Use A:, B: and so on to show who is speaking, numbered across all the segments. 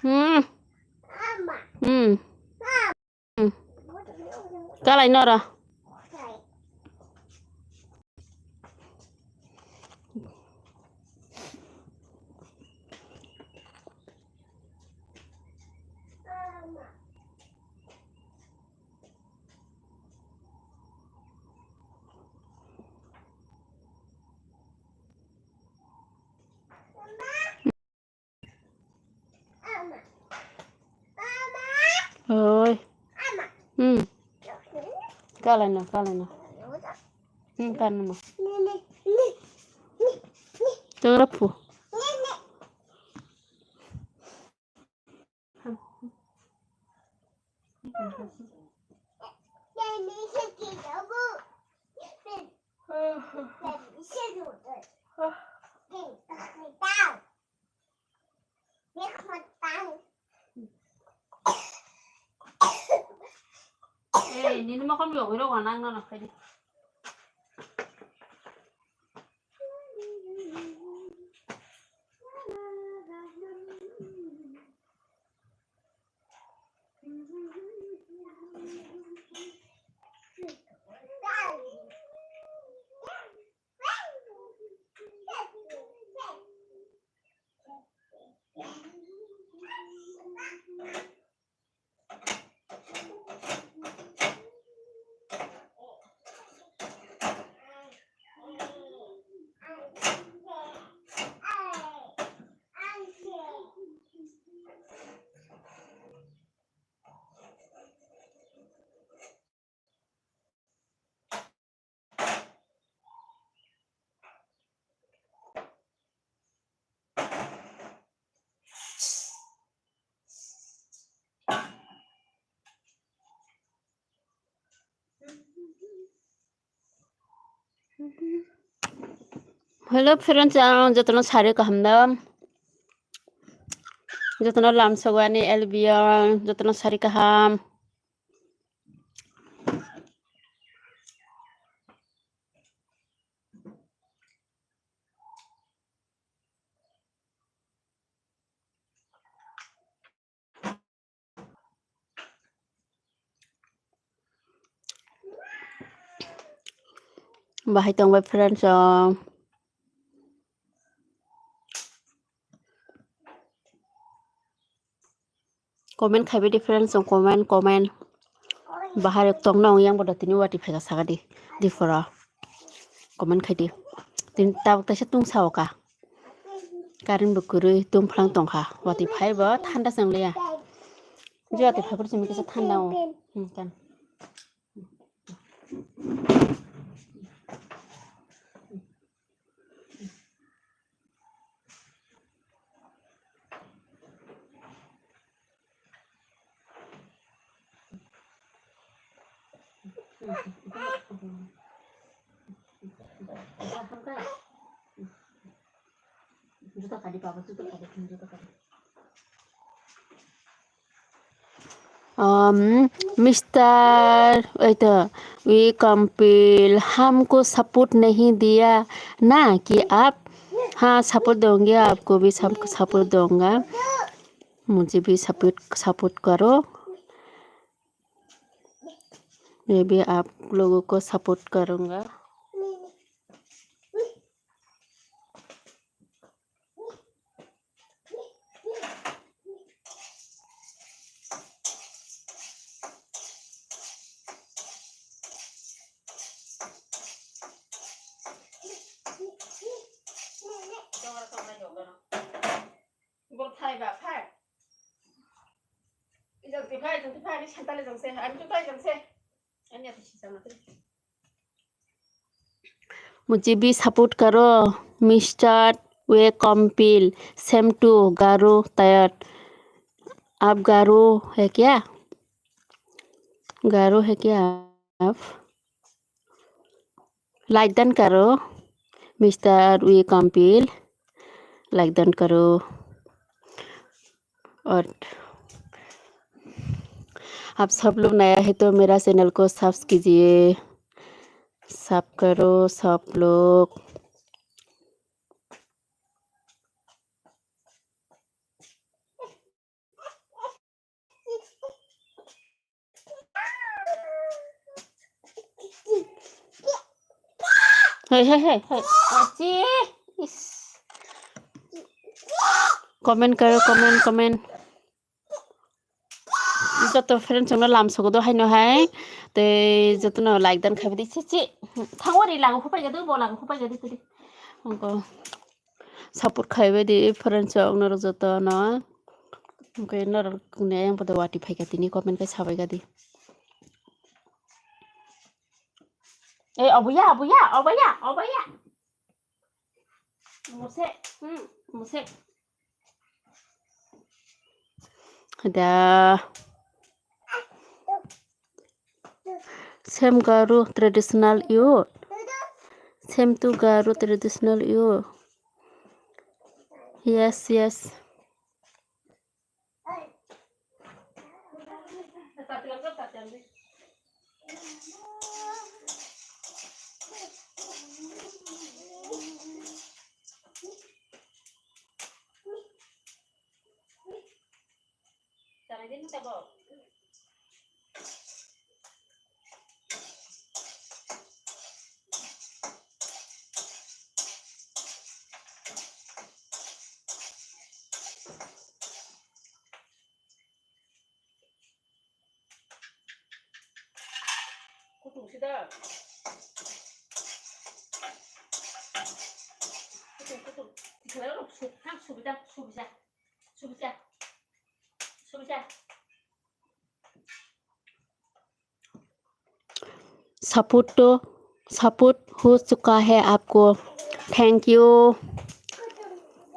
A: Hmm. Hmm. Hmm. Cái này nó rồi. Ơi. Hmm. Cái này nó. Cái này mà. Tôi rắp phụ. Ê, nhìn mà con biểu cái đâu còn ăn nó phải đi. Hello friends, जतना सारे का हमदा जतना लाम सगवानी एलबिया जतना सारे का हम bahai tong my friends comment खाबे di friends comment bahar tong nong yang boda tini wati phega sagadi di fora comment khadi tin taw ta tung saw ka karin bukuru tung phlang tong kha wati phai ba thanda sang le jo ati phapur chimi kisa thanda o kan juta kadi papa juta kadi mister वी कंपील हमको support नहीं दिया ना कि आप हाँ support दोगे आपको भी सपोर्ट दूंगा मुझे भी सपोर्ट करो मैं भी आप लोगों को सपोर्ट करूँगा मुझे भी सपोर्ट करो मिस्टर वे कंपील सेम टू गारो तैयार आप गारो है क्या आप लाइक डन करो मिस्टर वी कंपील लाइक डन करो और आप सब लोग नया है तो मेरा चैनल को सब्सक्राइब कीजिए सब करो सब लोग Hey. Achi. Is. Comment karo, comment. Joto friend chungna lam sogo do haino hai. Te joto no like dan khabi di chichi. Thangori lang khupai ga do bolang khupai ga di tadi. Onko support khaibe di friend chungna ro joto no. Onko nor ne yang pada wati phai ga tini comment kai sabai ga di. Abuya. Musik. Ada Sem garu traditional you. Sem tu garu traditional you. Yes. Kutung sudah. Kutung. Kalau hang subida. Support हो चुका है आपको thank you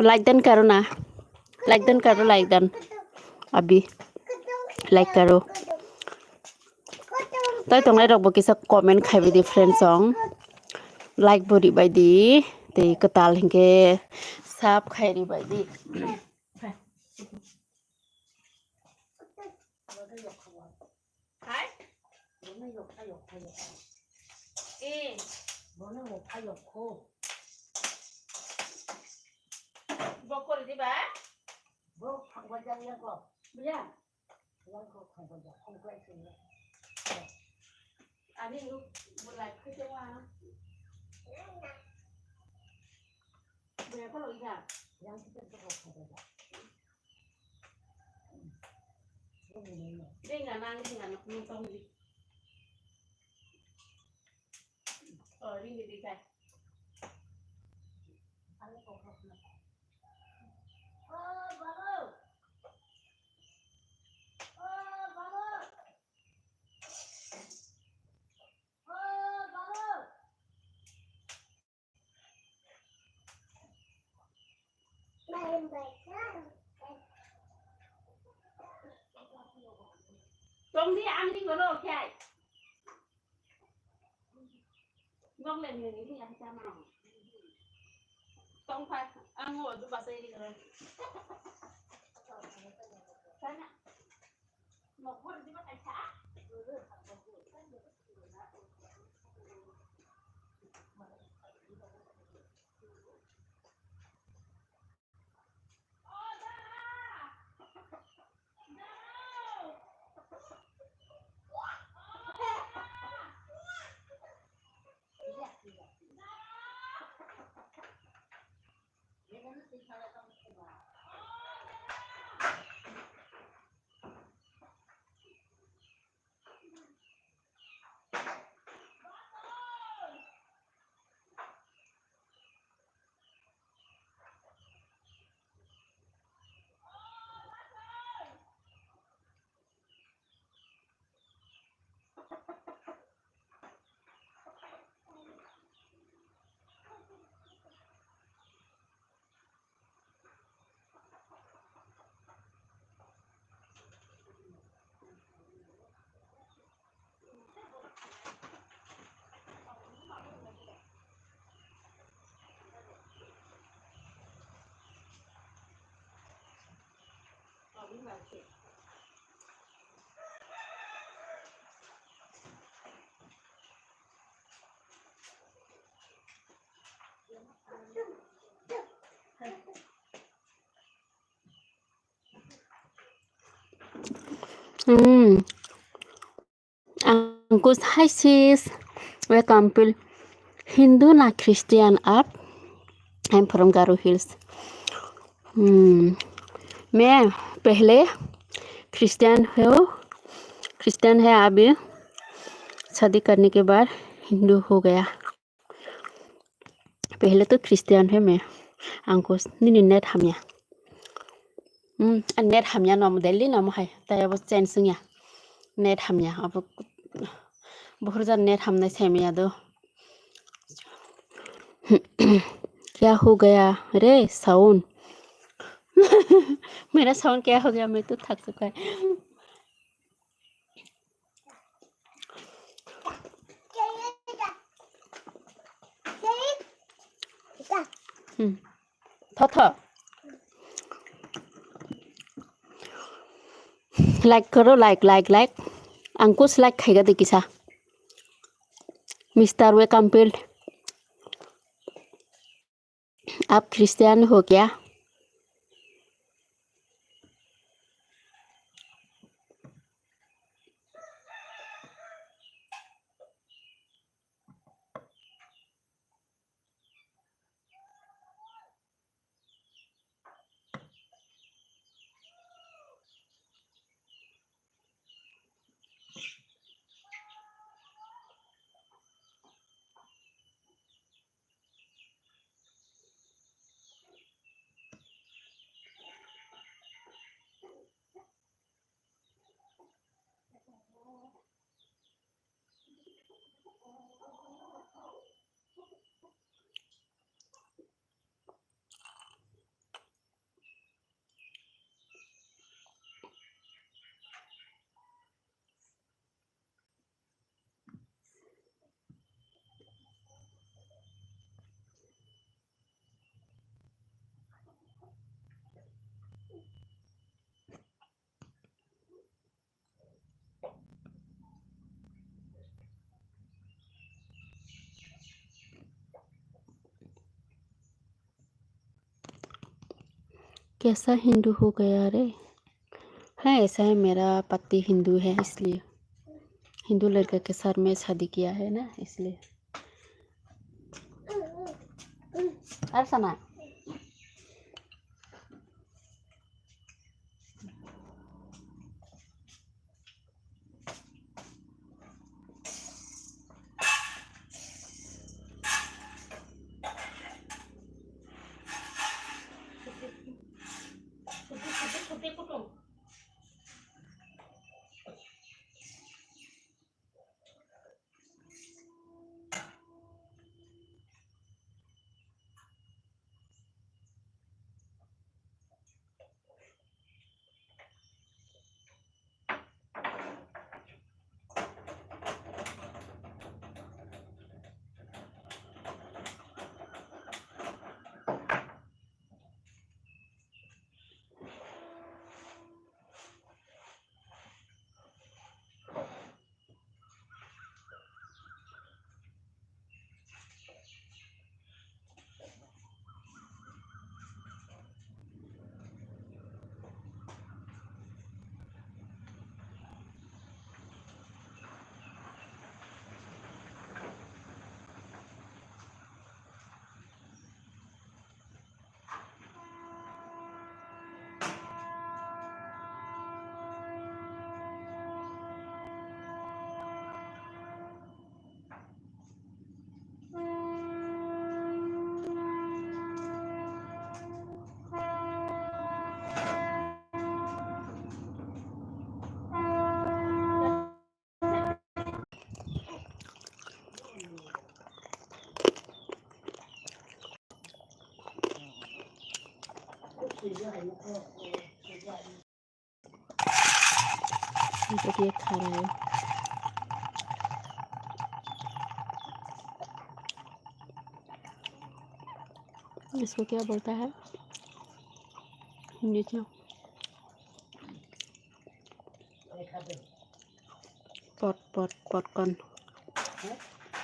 A: like done करो ना like done अभी like करो तै तंगलाय रखबो किसा कमेंट खाइबे दि फ्रेंड सॉन्ग लाइक बोरी बायदि ते कताल हिंगे साफ खाइरी बायदि Bokor di ba? Bok wajang ya ko. Iya. Yang ko wajang không quay sini. Ani lu mulai kecewa. Berapa lo iya? Yang kita bok wajang. Dia nggak nangis nggak numpang di. Oh ini di kan. Trong đi ăn đi có đồ chạy. Ngon lên người đi ăn cha màu. Không phải ăn ngồi tôi bà xây đi rồi. Sana. Một bữa đi bắt anh xã. Angus, hi sis. Welcome, Pil. Hindu ना Christian आप? I am from Garo hills. मैं पहले Christian है, अभी शादी करने के बाद हिंदू हो गया। पहले तो क्रिश्चियन है मैं। angkos ni net hamnya net hamnya nom delhi nom hai ta ya bos chen sungya net hamnya अब बहुत ज़्यादा नेट हमने सेमिया दो। क्या हो गया रे साउंड? मेरा साउंड क्या हो गया? मैं तो थक चुका है। था लाइक करो, लाइक अंकुश लाइक खाएगा देखी सा। मिस्टर वे कंपेल्ड, आप क्रिश्चियन हो क्या? कैसा हिंदू हो गया रे? हाँ ऐसा है, मेरा पति हिंदू है, इसलिए हिंदू लड़के के साथ में शादी किया है ना, इसलिए। अर्चना ये खा रहे हैं। इसको क्या बोलता है हिंदी में? पॉपकॉर्न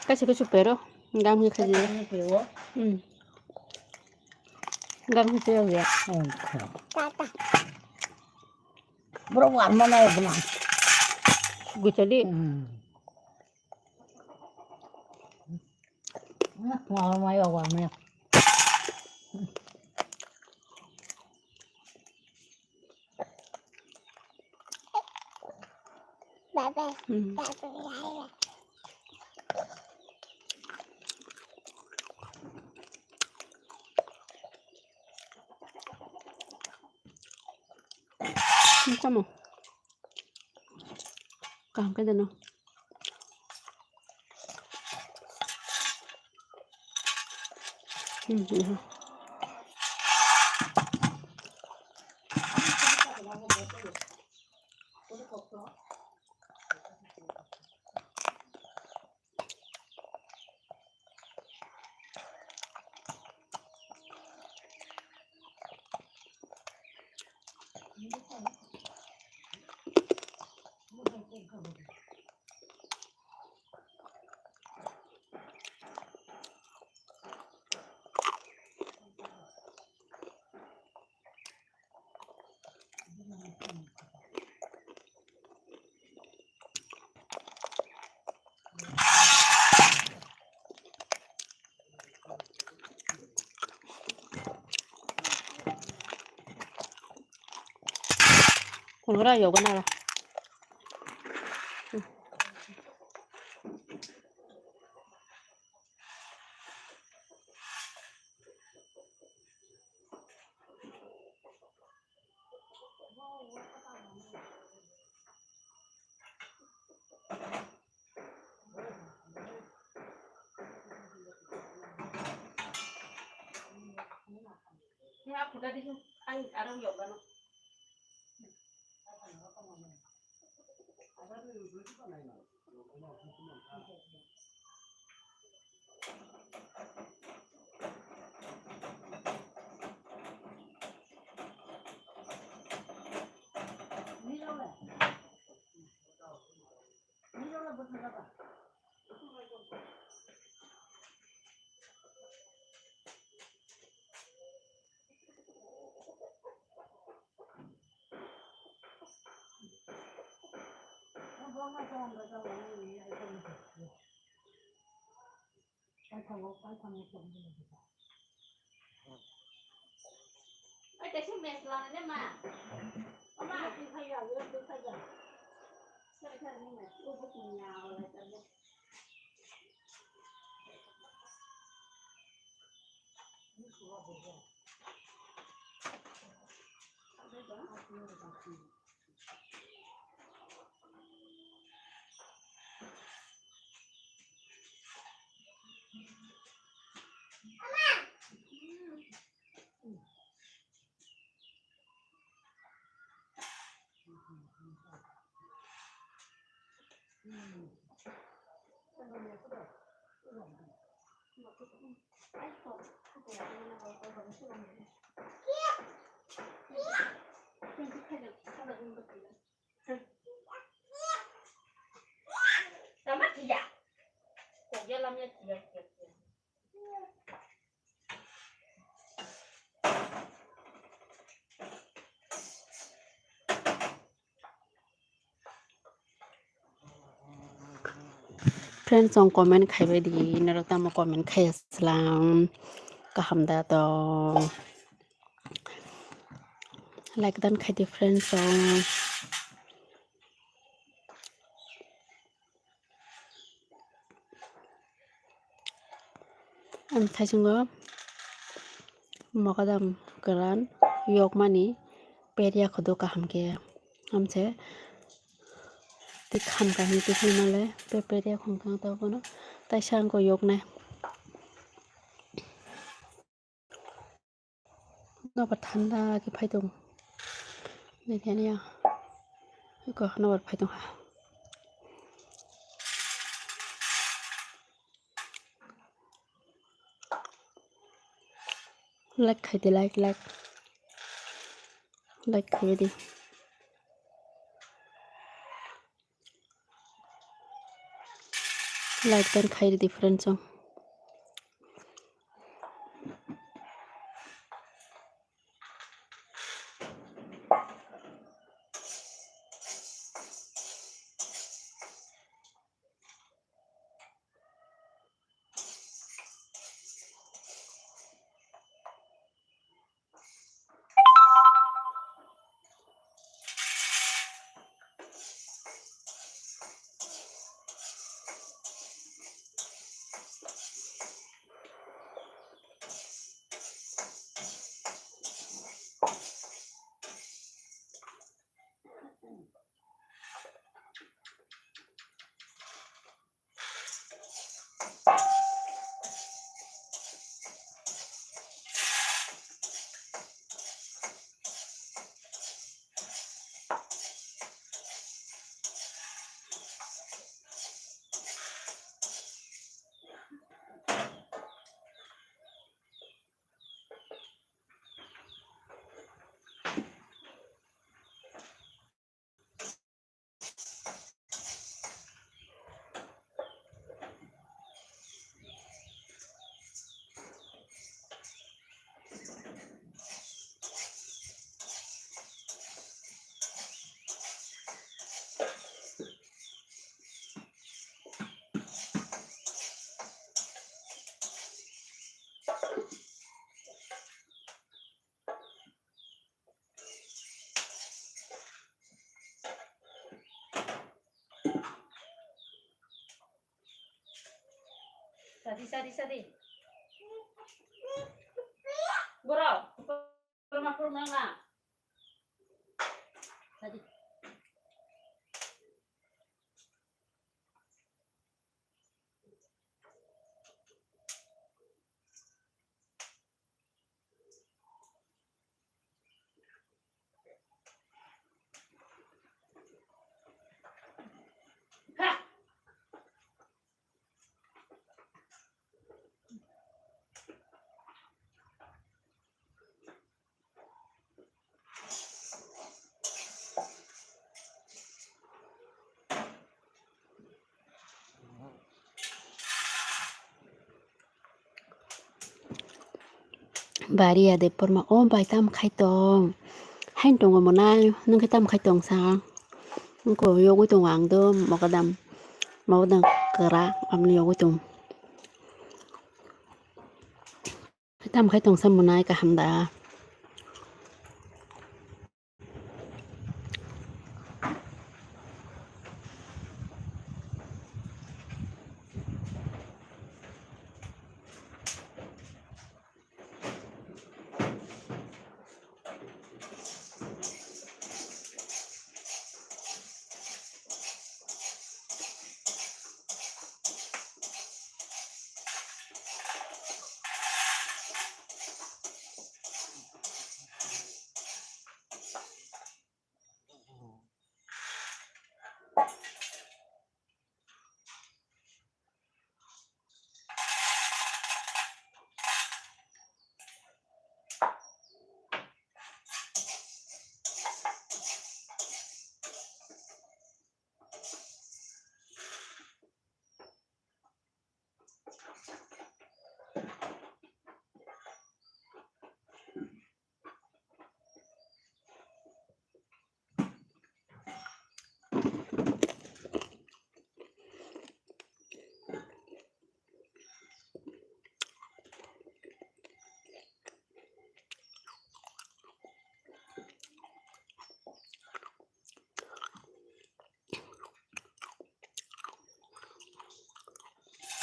A: कैसे supero gam như cái gì gam như thế vậy
B: Bro warma na yun lang.
A: gue jadi
B: Ngon mấy ông ăn nè.
A: Kamu kam cái gì nó còn cái này dầu cái này là aku tadi ada dog kan cái mes là này mà mà thì thay giờ tôi thay giờ sai thay như này tôi bắt mình nhào lại tại vì Tao mất gì vậy? Cổ cho làm như chị friends on comment खाइबे दी नरता म comment खाइ असलाम कहमदा तो like dan खाइदे friends on am thajungo makadam karan yok mani peria khodo kaham ke amche ti kham ka ni ti nale peria khong kang ta kono tai sang ko yok na no ba thanda ki phaidong ne thania ko no ba phaidong ha like खाइदे like खाइबे the like dan खाइदे the friends on Sadi. Bro, rumah nggak? Sadi. Ha. Bà đi à đẹp mà ôm bài tâm khai tông hay tông ở một nay nâng cái tâm khai tông sao nâng cổ vô cái tông ăn đó một cái đầm mau đằng cờ ra âm liều cái tông cái tâm khai tông xong một nay cả hầm đà